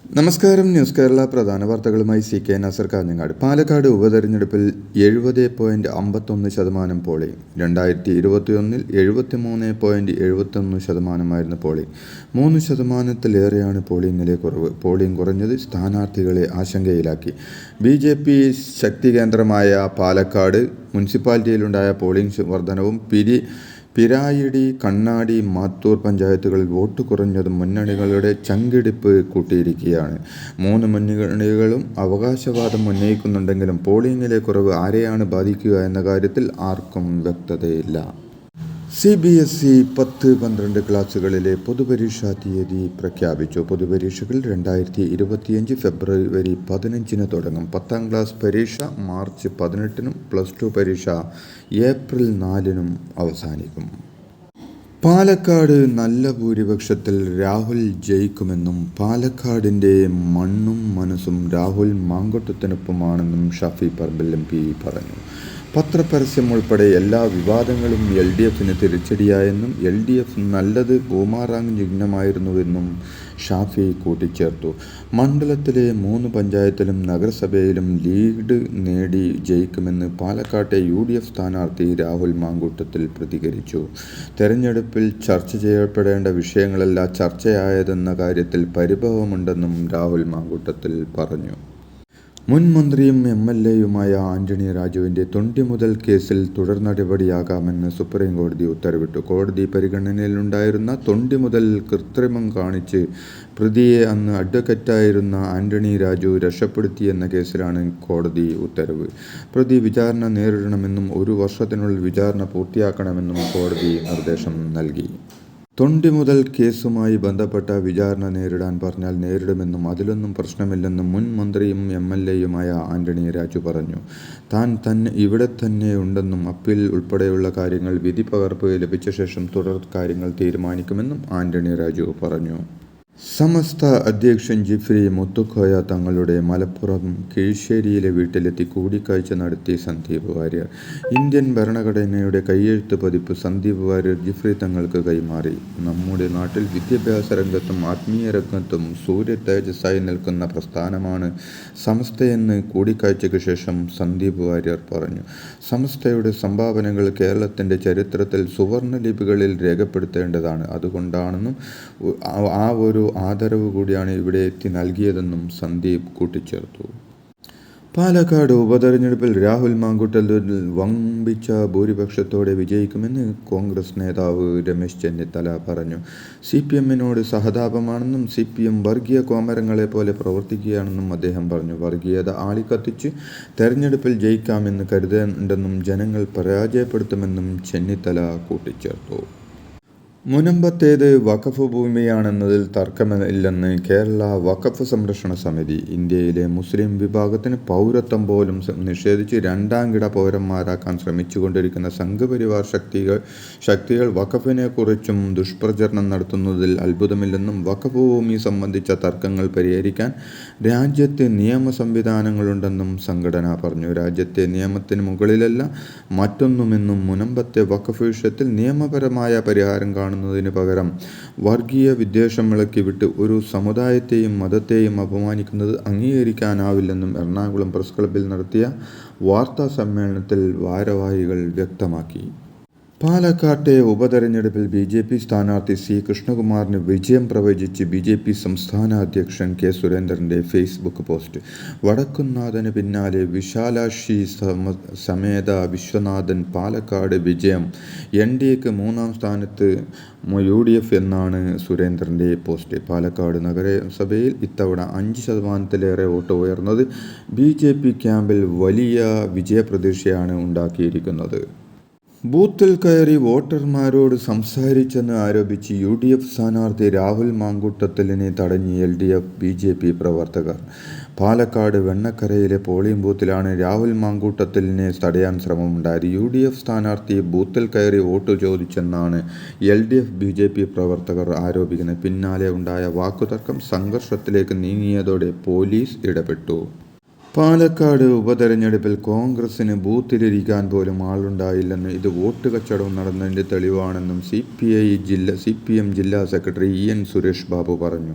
നമസ്കാരം. ന്യൂസ് കേരള പ്രധാന വാർത്തകളുമായി CK നാസർ കാഞ്ഞങ്ങാട്. പാലക്കാട് ഉപതെരഞ്ഞെടുപ്പിൽ 70.51% പോളിംഗ്. 2021 73.71% പോളിംഗ്. 3%-ലേറെയാണ് പോളിംഗിലെ കുറവ്. പോളിംഗ് കുറഞ്ഞത് സ്ഥാനാർത്ഥികളെ ആശങ്കയിലാക്കി. BJP ശക്തി കേന്ദ്രമായ പാലക്കാട് മുനിസിപ്പാലിറ്റിയിലുണ്ടായ പോളിംഗ് വർധനവും പിരായിടി, കണ്ണാടി, മാത്തൂർ പഞ്ചായത്തുകളിൽ വോട്ട് കുറഞ്ഞതും മുന്നണികളുടെ ചങ്കിടിപ്പ് കൂട്ടിയിരിക്കുകയാണ്. മൂന്ന് മുന്നണികളും അവകാശവാദം ഉന്നയിക്കുന്നുണ്ടെങ്കിലും പോളിംഗിലെ കുറവ് ആരെയാണ് ബാധിക്കുക എന്ന കാര്യത്തിൽ ആർക്കും വ്യക്തതയില്ല. CBSE 10-12 ക്ലാസുകളിലെ പൊതുപരീക്ഷാ തീയതി പ്രഖ്യാപിച്ചു. പൊതുപരീക്ഷകൾ 2025 ഫെബ്രുവരി 15 തുടങ്ങും. 10ാം ക്ലാസ് പരീക്ഷ മാർച്ച് 18 +2 പരീക്ഷ ഏപ്രിൽ 4 അവസാനിക്കും. പാലക്കാട് നല്ല ഭൂരിപക്ഷത്തിൽ രാഹുൽ ജയിക്കുമെന്നും പാലക്കാടിൻ്റെ മണ്ണും മനസ്സും രാഹുൽ മാങ്കൂട്ടത്തിനൊപ്പമാണെന്നും ഷാഫി പറമ്പിൽ MP പറഞ്ഞു. പത്രപരസ്യം ഉൾപ്പെടെ എല്ലാ വിവാദങ്ങളും LDFന് തിരിച്ചടിയായെന്നും LDF നല്ലത് ബൂമറാങ് ചിഹ്നമായിരുന്നുവെന്നും ഷാഫി കൂട്ടിച്ചേർത്തു. മണ്ഡലത്തിലെ 3 പഞ്ചായത്തിലും നഗരസഭയിലും ലീഡ് നേടി ജയിക്കുമെന്ന് പാലക്കാട്ടെ UDF സ്ഥാനാർത്ഥി രാഹുൽ മാങ്കൂട്ടത്തിൽ പ്രതികരിച്ചു. തെരഞ്ഞെടുപ്പിൽ ചർച്ച ചെയ്യപ്പെടേണ്ട വിഷയങ്ങളല്ല ചർച്ചയായതെന്ന കാര്യത്തിൽ പരിഭവമുണ്ടെന്നും രാഹുൽ മാങ്കൂട്ടത്തിൽ പറഞ്ഞു. മുൻ മന്ത്രിയും MLAയുമായ ആന്റണി രാജുവിൻ്റെ തൊണ്ടിമുതൽ കേസിൽ തുടർ നടപടിയാകാമെന്ന് സുപ്രീം കോടതി ഉത്തരവിട്ടു. കോടതി പരിഗണനയിലുണ്ടായിരുന്ന തൊണ്ടിമുതൽ കൃത്രിമം കാണിച്ച് പ്രതിയെ അന്ന് അഡ്വക്കറ്റായിരുന്ന ആന്റണി രാജു രക്ഷപ്പെടുത്തിയെന്ന കേസിലാണ് കോടതി ഉത്തരവ്. പ്രതി വിചാരണ നേരിടണമെന്നും 1 വർഷത്തിനുള്ളിൽ വിചാരണ പൂർത്തിയാക്കണമെന്നും കോടതി നിർദ്ദേശം നൽകി. തൊണ്ടിമുതൽ കേസുമായി ബന്ധപ്പെട്ട വിചാരണ നേരിടാൻ പറഞ്ഞാൽ നേരിടുമെന്നും അതിലൊന്നും പ്രശ്നമില്ലെന്നും മുൻ മന്ത്രിയും MLAയുമായ ആന്റണി രാജു പറഞ്ഞു. താൻ ഇവിടെ തന്നെയുണ്ടെന്നും അപ്പീൽ ഉൾപ്പെടെയുള്ള കാര്യങ്ങൾ വിധി പകർപ്പ് ലഭിച്ച ശേഷം തുടർ കാര്യങ്ങൾ തീരുമാനിക്കുമെന്നും ആന്റണി രാജു പറഞ്ഞു. സമസ്ത അധ്യക്ഷൻ ജിഫ്രി മുത്തുക്കോയ തങ്ങളുടെ മലപ്പുറം കിഴിശ്ശേരിയിലെ വീട്ടിലെത്തി കൂടിക്കാഴ്ച നടത്തി സന്ദീപ് വാര്യർ. ഇന്ത്യൻ ഭരണഘടനയുടെ കയ്യെഴുത്ത് പതിപ്പ് സന്ദീപ് വാര്യർ ജിഫ്രി തങ്ങൾക്ക് കൈമാറി. നമ്മുടെ നാട്ടിൽ വിദ്യാഭ്യാസ രംഗത്തും ആത്മീയ രംഗത്തും സൂര്യ തേജസ്സായി നിൽക്കുന്ന പ്രസ്ഥാനമാണ് സമസ്തയെന്ന് കൂടിക്കാഴ്ചയ്ക്ക് ശേഷം സന്ദീപ് വാര്യർ പറഞ്ഞു. സമസ്തയുടെ സംഭാവനകൾ കേരളത്തിൻ്റെ ചരിത്രത്തിൽ സുവർണ്ണ ലിപികളിൽ രേഖപ്പെടുത്തേണ്ടതാണ്. അതുകൊണ്ടാണെന്നും ആ ഒരു ആദരവ് കൂടിയാണ് ഇവിടെ എത്തി നൽകിയതെന്നും സന്ദീപ് കൂട്ടിച്ചേർത്തു. പാലക്കാട് ഉപതെരഞ്ഞെടുപ്പിൽ രാഹുൽ മാങ്കൂട്ടത്തിൽ വമ്പിച്ച ഭൂരിപക്ഷത്തോടെ വിജയിക്കുമെന്ന് കോൺഗ്രസ് നേതാവ് രമേശ് ചെന്നിത്തല പറഞ്ഞു. CPMനോട് സഹതാപമാണെന്നും CPM വർഗീയ കോമരങ്ങളെപ്പോലെ പ്രവർത്തിക്കുകയാണെന്നും അദ്ദേഹം പറഞ്ഞു. വർഗീയത ആളിക്കത്തിച്ച് തെരഞ്ഞെടുപ്പിൽ ജയിക്കാമെന്ന് കരുതേണ്ടെന്നും ജനങ്ങൾ പരാജയപ്പെടുത്തുമെന്നും ചെന്നിത്തല കൂട്ടിച്ചേർത്തു. മുനമ്പത്തേത് വഖഫ് ഭൂമിയാണെന്നതിൽ തർക്കമില്ലെന്ന് കേരള വഖഫ് സംരക്ഷണ സമിതി. ഇന്ത്യയിലെ മുസ്ലിം വിഭാഗത്തിന് പൗരത്വം പോലും നിഷേധിച്ച് 2ാംകിട പൗരന്മാരാക്കാൻ ശ്രമിച്ചുകൊണ്ടിരിക്കുന്ന സംഘപരിവാർ ശക്തികൾ വഖഫിനെക്കുറിച്ചും ദുഷ്പ്രചരണം നടത്തുന്നതിൽ അത്ഭുതമില്ലെന്നും വഖഫ് ഭൂമി സംബന്ധിച്ച തർക്കങ്ങൾ പരിഹരിക്കാൻ രാജ്യത്ത് നിയമ സംവിധാനങ്ങളുണ്ടെന്നും സംഘടന പറഞ്ഞു. രാജ്യത്തെ നിയമത്തിന് മുകളിലല്ല മറ്റൊന്നുമെന്നും മുനമ്പത്തെ വഖഫ് വിഷയത്തിൽ നിയമപരമായ പരിഹാരം കാണുന്നതിന് പകരം വർഗീയ വിദ്വേഷം ഇളക്കിവിട്ട് ഒരു സമുദായത്തെയും മതത്തെയും അപമാനിക്കുന്നത് അംഗീകരിക്കാനാവില്ലെന്നും എറണാകുളം പ്രസ് ക്ലബ്ബിൽ നടത്തിയ വാർത്താ സമ്മേളനത്തിൽ ഭാരവാഹികൾ വ്യക്തമാക്കി. പാലക്കാട്ടെ ഉപതെരഞ്ഞെടുപ്പിൽ BJP സ്ഥാനാർത്ഥി C. കൃഷ്ണകുമാറിന് വിജയം പ്രവചിച്ച് BJP സംസ്ഥാന അധ്യക്ഷൻ K. സുരേന്ദ്രൻ്റെ ഫേസ്ബുക്ക് പോസ്റ്റ്. വടക്കുംനാഥന് പിന്നാലെ വിശാലാക്ഷി സമേത വിശ്വനാഥൻ പാലക്കാട് വിജയം. NDAക്ക് 3ാം സ്ഥാനത്ത് UDF എന്നാണ് സുരേന്ദ്രൻ്റെ പോസ്റ്റ്. പാലക്കാട് നഗരസഭയിൽ ഇത്തവണ 5%-ലേറെ വോട്ട് ഉയർന്നത് BJP ക്യാമ്പിൽ വലിയ വിജയപ്രതീക്ഷയാണ് ഉണ്ടാക്കിയിരിക്കുന്നത്. ബൂത്തിൽ കയറി വോട്ടർമാരോട് സംസാരിച്ചെന്ന് ആരോപിച്ച് UDF സ്ഥാനാർത്ഥി രാഹുൽ മാങ്കൂട്ടത്തിലിനെ തടഞ്ഞ് LDF BJP പ്രവർത്തകർ. പാലക്കാട് വെണ്ണക്കരയിലെ പോളിംഗ് ബൂത്തിലാണ് രാഹുൽ മാങ്കൂട്ടത്തിലിനെ തടയാൻ ശ്രമമുണ്ടായത്. UDF സ്ഥാനാർത്ഥി ബൂത്തിൽ കയറി വോട്ട് ചോദിച്ചെന്നാണ് LDF BJP പ്രവർത്തകർ ആരോപിക്കുന്നത്. പിന്നാലെ ഉണ്ടായ വാക്കുതർക്കം സംഘർഷത്തിലേക്ക് നീങ്ങിയതോടെ പോലീസ് ഇടപെട്ടു. പാലക്കാട് ഉപതെരഞ്ഞെടുപ്പിൽ കോൺഗ്രസിന് ബൂത്തിലിരിക്കാൻ പോലും ആളുണ്ടായില്ലെന്നും ഇത് വോട്ട് കച്ചവടം നടന്നതിൻ്റെ തെളിവാണെന്നും CPM ജില്ലാ സെക്രട്ടറി EN സുരേഷ് ബാബു പറഞ്ഞു.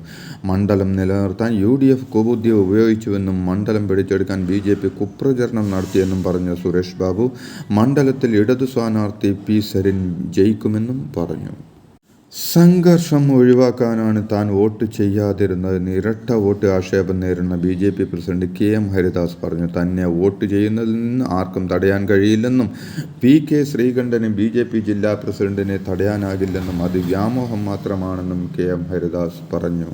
മണ്ഡലം നിലനിർത്താൻ UDF കുബുദ്ധി ഉപയോഗിച്ചുവെന്നും മണ്ഡലം പിടിച്ചെടുക്കാൻ BJP കുപ്രചരണം നടത്തിയെന്നും പറഞ്ഞ സുരേഷ് ബാബു മണ്ഡലത്തിൽ ഇടതു സ്ഥാനാർത്ഥി P സരിൻ ജയിക്കുമെന്നും പറഞ്ഞു. സംഘർഷം ഒഴിവാക്കാനാണ് താൻ വോട്ട് ചെയ്യാതിരുന്നതെന്ന് ഇരട്ട വോട്ട് ആക്ഷേപം നേരിടുന്ന BJP പ്രസിഡന്റ് KM ഹരിദാസ് പറഞ്ഞു. തന്നെ വോട്ട് ചെയ്യുന്നതിൽ നിന്ന് ആർക്കും തടയാൻ കഴിയില്ലെന്നും PK ശ്രീകണ്ഠന് BJP ജില്ലാ പ്രസിഡന്റിനെ തടയാനാകില്ലെന്നും അത് വ്യാമോഹം മാത്രമാണെന്നും KM ഹരിദാസ് പറഞ്ഞു.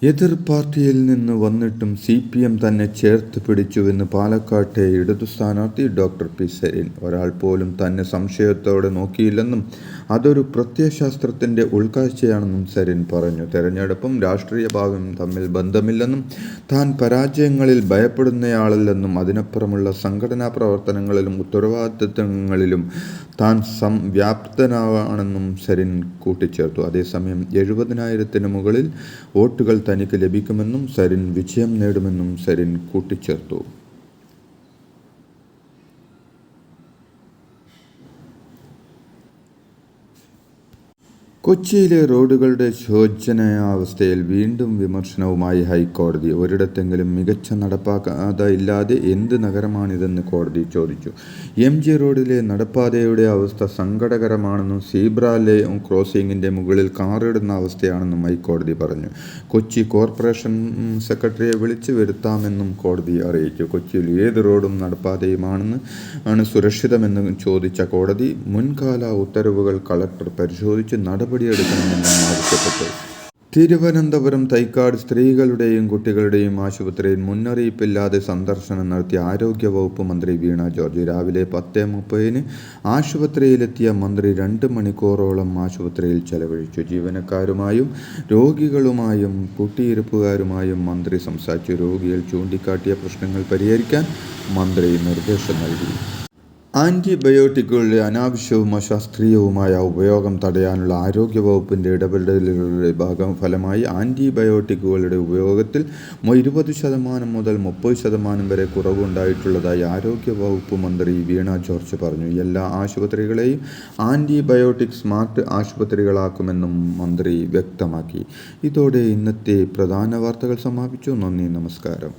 എതിർ പാർട്ടിയിൽ നിന്ന് വന്നിട്ടും CPM തന്നെ ചേർത്ത് പിടിച്ചുവെന്ന് പാലക്കാട്ടെ ഇടതു സ്ഥാനാർത്ഥി ഡോക്ടർ P സരിൻ. ഒരാൾ പോലും തന്നെ സംശയത്തോടെ നോക്കിയില്ലെന്നും അതൊരു പ്രത്യയശാസ്ത്രത്തിൻ്റെ ഉൾക്കാഴ്ചയാണെന്നും സരിൻ പറഞ്ഞു. തെരഞ്ഞെടുപ്പും രാഷ്ട്രീയ ഭാവിയും തമ്മിൽ ബന്ധമില്ലെന്നും താൻ പരാജയങ്ങളിൽ ഭയപ്പെടുന്നയാളല്ലെന്നും അതിനപ്പുറമുള്ള സംഘടനാ പ്രവർത്തനങ്ങളിലും ഉത്തരവാദിത്തങ്ങളിലും താൻ വ്യാപ്തനാണെന്നും സരിൻ കൂട്ടിച്ചേർത്തു. അതേസമയം 70,000-ന് മുകളിൽ വോട്ടുകൾ തനിക്ക് ലഭിക്കുമെന്നും സരിൻ വിജയം നേടുമെന്നും സരിൻ കൂട്ടിച്ചേർത്തു. കൊച്ചിയിലെ റോഡുകളുടെ ശോചനീയാവസ്ഥയിൽ വീണ്ടും വിമർശനവുമായി ഹൈക്കോടതി. ഒരിടത്തെങ്കിലും മികച്ച നടപ്പാത ഇല്ലാതെ എന്ത് നഗരമാണിതെന്ന് കോടതി ചോദിച്ചു. MG റോഡിലെ നടപ്പാതയുടെ അവസ്ഥ സങ്കടകരമാണെന്നും സീബ്ര ലൈൻ ക്രോസിംഗിൻ്റെ മുകളിൽ കാറിടുന്ന അവസ്ഥയാണെന്നും ഹൈക്കോടതി പറഞ്ഞു. കൊച്ചി കോർപ്പറേഷൻ സെക്രട്ടറിയെ വിളിച്ചു വരുത്താമെന്നും കോടതി അറിയിച്ചു. കൊച്ചിയിൽ ഏത് റോഡും നടപ്പാതയുമാണ് സുരക്ഷിതമെന്ന് ചോദിച്ച കോടതി മുൻകാല ഉത്തരവുകൾ കളക്ടർ പരിശോധിച്ച് നടപടിയെടുക്കണമെന്നും ആവശ്യപ്പെട്ടു. തിരുവനന്തപുരം തൈക്കാട് സ്ത്രീകളുടെയും കുട്ടികളുടെയും ആശുപത്രിയിൽ മുന്നറിയിപ്പില്ലാതെ സന്ദർശനം നടത്തിയ ആരോഗ്യവകുപ്പ് മന്ത്രി വീണ ജോർജ്. രാവിലെ 10:30-ന് ആശുപത്രിയിലെത്തിയ മന്ത്രി 2 മണിക്കൂറോളം ആശുപത്രിയിൽ ചെലവഴിച്ചു. ജീവനക്കാരുമായും രോഗികളുമായും കുട്ടിയിരുപ്പുകാരുമായും മന്ത്രി സംസാരിച്ചു. രോഗികൾ ചൂണ്ടിക്കാട്ടിയ പ്രശ്നങ്ങൾ പരിഹരിക്കാൻ മന്ത്രി നിർദ്ദേശം നൽകി. ആൻറ്റിബയോട്ടിക്കുകളുടെ അനാവശ്യവും അശാസ്ത്രീയവുമായ ഉപയോഗം തടയാനുള്ള ആരോഗ്യവകുപ്പിൻ്റെ ഇടപെടലുകളുടെ ഫലമായി ആൻറ്റിബയോട്ടിക്കുകളുടെ ഉപയോഗത്തിൽ 20% മുതൽ 30% വരെ കുറവുണ്ടായിട്ടുള്ളതായി ആരോഗ്യവകുപ്പ് മന്ത്രി വീണ ജോർജ് പറഞ്ഞു. എല്ലാ ആശുപത്രികളെയും ആൻറ്റിബയോട്ടിക് സ്മാർട്ട് ആശുപത്രികളാക്കുമെന്നും മന്ത്രി വ്യക്തമാക്കി. ഇതോടെ ഇന്നത്തെ പ്രധാന വാർത്തകൾ സമാപിച്ചു. നന്ദി, നമസ്കാരം.